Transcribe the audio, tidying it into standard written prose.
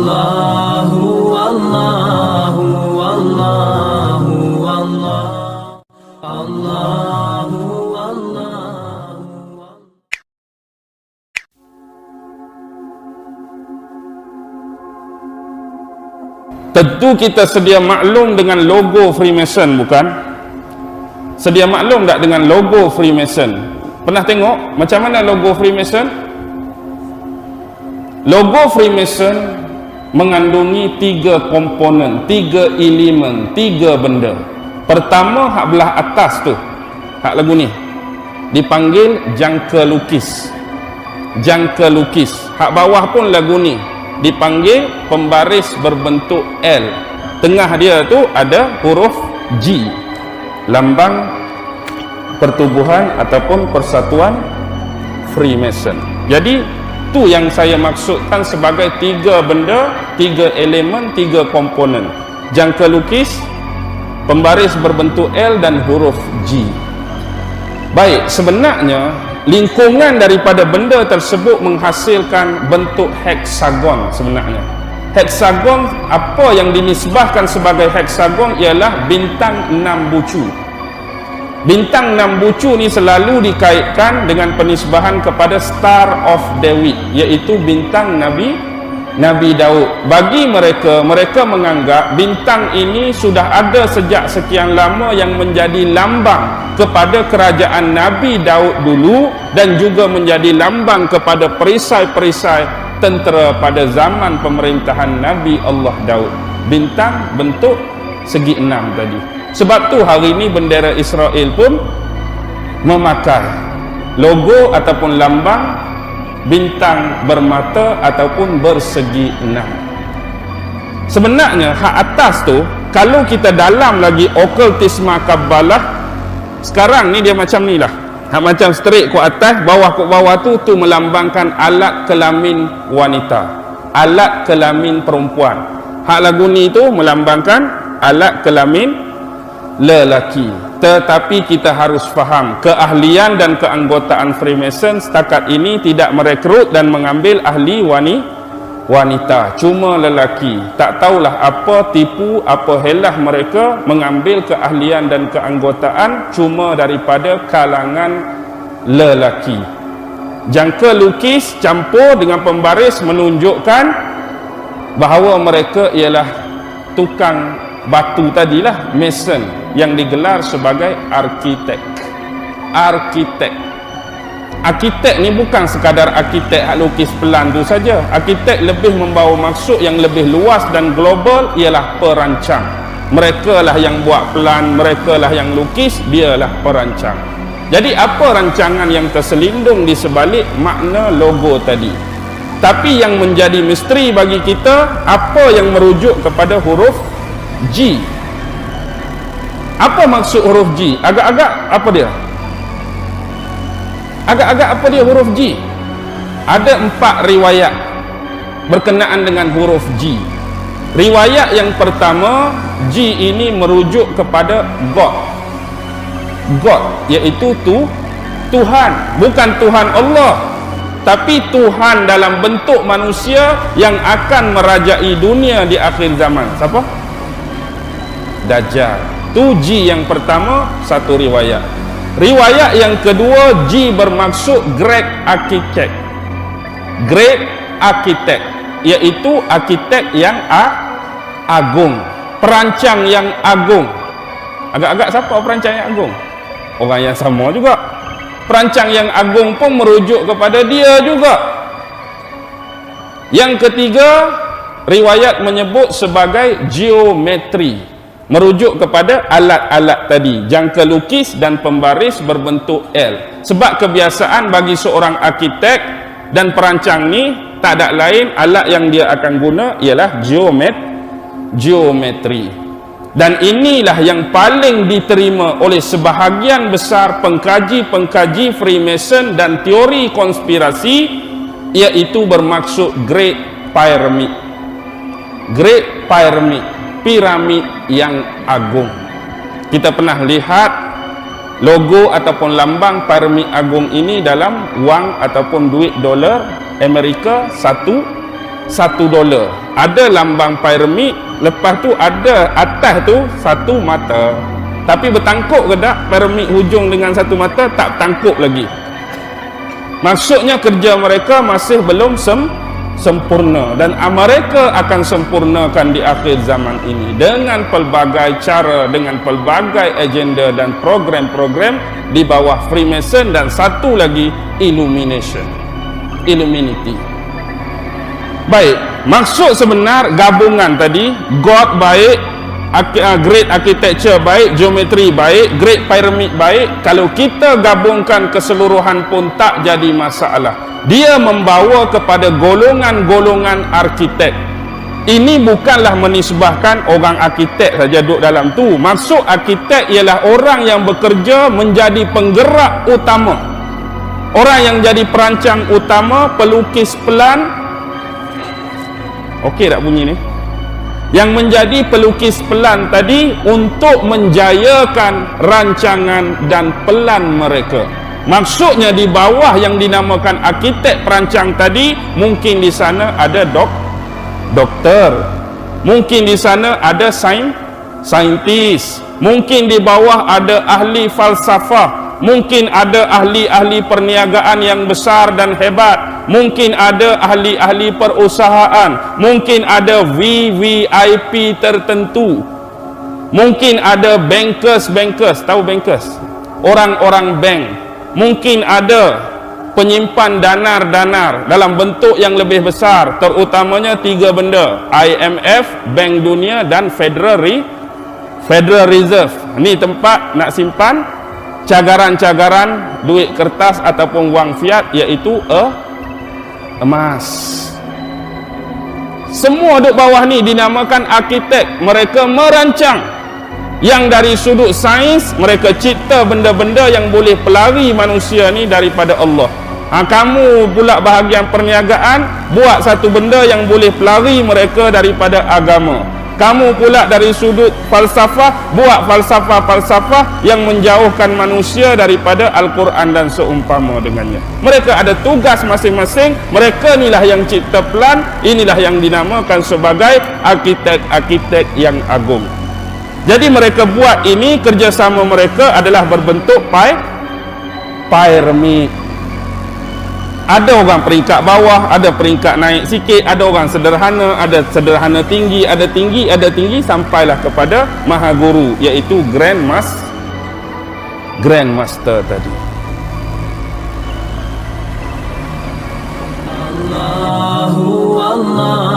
Allahu Allahu Allahu Allah Allahu Allahu. Tentu kita sedia maklum dengan logo Freemason, bukan? Sedia maklum tak dengan logo Freemason? Pernah tengok macam mana logo Freemason? Logo Freemason mengandungi 3 komponen, 3 elemen, 3 benda. Pertama, hak belah atas tu, hak lagu ni dipanggil jangka lukis. Jangka lukis. Hak bawah pun lagu ni dipanggil pembaris berbentuk L. Tengah dia tu ada huruf G, lambang pertubuhan ataupun persatuan Freemason. Jadi tu yang saya maksudkan sebagai 3 benda, 3 elemen, 3 komponen. Jangka lukis, pembaris berbentuk L dan huruf G. Baik, sebenarnya lingkungan daripada benda tersebut menghasilkan bentuk heksagon sebenarnya. Heksagon, apa yang dinisbahkan sebagai heksagon ialah bintang 6 bucu. Bintang 6 bucu ni selalu dikaitkan dengan penisbahan kepada Star of David, iaitu bintang Nabi Daud. Bagi mereka menganggap bintang ini sudah ada sejak sekian lama yang menjadi lambang kepada kerajaan Nabi Daud dulu dan juga menjadi lambang kepada perisai-perisai tentera pada zaman pemerintahan Nabi Allah Daud. Bintang bentuk segi 6 tadi. Sebab tu hari ini bendera Israel pun memakai logo ataupun lambang bintang bermata ataupun bersegi 6. Sebenarnya hak atas tu, kalau kita dalam lagi okultisma Kabbalah, sekarang ni dia macam ni lah. Hak macam straight ke atas, bawah ke bawah tu melambangkan alat kelamin wanita, alat kelamin perempuan. Hak lagu ni tu melambangkan alat kelamin lelaki. Tetapi kita harus faham, keahlian dan keanggotaan Freemason setakat ini tidak merekrut dan mengambil ahli wanita, cuma lelaki. Tak tahulah apa tipu, apa helah mereka mengambil keahlian dan keanggotaan cuma daripada kalangan lelaki. Jangka lukis campur dengan pembaris menunjukkan bahawa mereka ialah tukang batu tadilah, mason, yang digelar sebagai arkitek. Arkitek ni bukan sekadar arkitek hak lukis pelan tu saja. Arkitek lebih membawa maksud yang lebih luas dan global, ialah perancang. Mereka lah yang buat pelan, mereka lah yang lukis, dialah perancang. Jadi apa rancangan yang terselindung di sebalik makna logo tadi? Tapi yang menjadi misteri bagi kita, apa yang merujuk kepada huruf G. Apa maksud huruf G? Agak-agak apa dia? Agak-agak apa dia huruf G? Ada 4 riwayat berkenaan dengan huruf G. Riwayat yang pertama, G ini merujuk kepada God. God, iaitu Tuhan. Bukan Tuhan Allah, tapi Tuhan dalam bentuk manusia yang akan merajai dunia di akhir zaman. Siapa? Dajjal. Tu G yang pertama, satu riwayat. Riwayat yang kedua, G bermaksud Great Architect. Great Architect, iaitu arkitek yang agung, perancang yang agung. Agak-agak siapa perancang yang agung? Orang yang sama juga. Perancang yang agung pun merujuk kepada dia juga. Yang ketiga, riwayat menyebut sebagai geometri, merujuk kepada alat-alat tadi, jangka lukis dan pembaris berbentuk L. Sebab kebiasaan bagi seorang arkitek dan perancang ni, tak ada lain alat yang dia akan guna ialah geometri. Dan inilah yang paling diterima oleh sebahagian besar pengkaji-pengkaji Freemason dan teori konspirasi, iaitu bermaksud Great Pyramid. Great Pyramid, piramid yang agung. Kita pernah lihat logo ataupun lambang piramid agung ini dalam wang ataupun duit dolar Amerika $1. Ada lambang piramid, lepas tu ada atas tu satu mata. Tapi bertangkuk ke tak piramid hujung dengan satu mata? Tak bertangkuk lagi. Maksudnya kerja mereka masih belum sempurna, dan mereka akan sempurnakan di akhir zaman ini dengan pelbagai cara, dengan pelbagai agenda dan program-program di bawah Freemason, dan satu lagi Illuminati. Baik, maksud sebenar gabungan tadi, God baik, Great Architecture baik, geometri baik, Great Pyramid baik. Kalau kita gabungkan keseluruhan pun tak jadi masalah. Dia membawa kepada golongan-golongan arkitek. Ini bukanlah menisbahkan orang arkitek saja duduk dalam tu. Maksud arkitek ialah orang yang bekerja menjadi penggerak utama, orang yang jadi perancang utama, pelukis pelan. Okey tak bunyi ni? Yang menjadi pelukis pelan tadi untuk menjayakan rancangan dan pelan mereka. Maksudnya di bawah yang dinamakan arkitek perancang tadi, mungkin di sana ada doktor, mungkin di sana ada saintis, mungkin di bawah ada ahli falsafah, mungkin ada ahli-ahli perniagaan yang besar dan hebat, mungkin ada ahli-ahli perusahaan, mungkin ada VVIP tertentu, mungkin ada bankers, tahu bankers? Orang-orang bank. Mungkin ada penyimpan danar dalam bentuk yang lebih besar, terutamanya 3 benda: IMF, Bank Dunia, dan Federal Reserve. Ini tempat nak simpan cagaran-cagaran duit kertas ataupun wang fiat, iaitu emas. Semua duduk bawah ni dinamakan arkitek. Mereka merancang. Yang dari sudut sains, mereka cipta benda-benda yang boleh pelari manusia ni daripada Allah. Kamu pula bahagian perniagaan, buat satu benda yang boleh pelari mereka daripada agama. Kamu pula dari sudut falsafah, buat falsafah-falsafah yang menjauhkan manusia daripada Al-Quran dan seumpama dengannya. Mereka ada tugas masing-masing. Mereka inilah yang cipta pelan. Inilah yang dinamakan sebagai arkitek-arkitek yang agung. Jadi mereka buat ini, kerjasama mereka adalah berbentuk piramid. Ada orang peringkat bawah, ada peringkat naik sikit, ada orang sederhana, ada sederhana tinggi, ada tinggi, sampailah kepada Maha Guru, iaitu Grandmaster tadi. Allah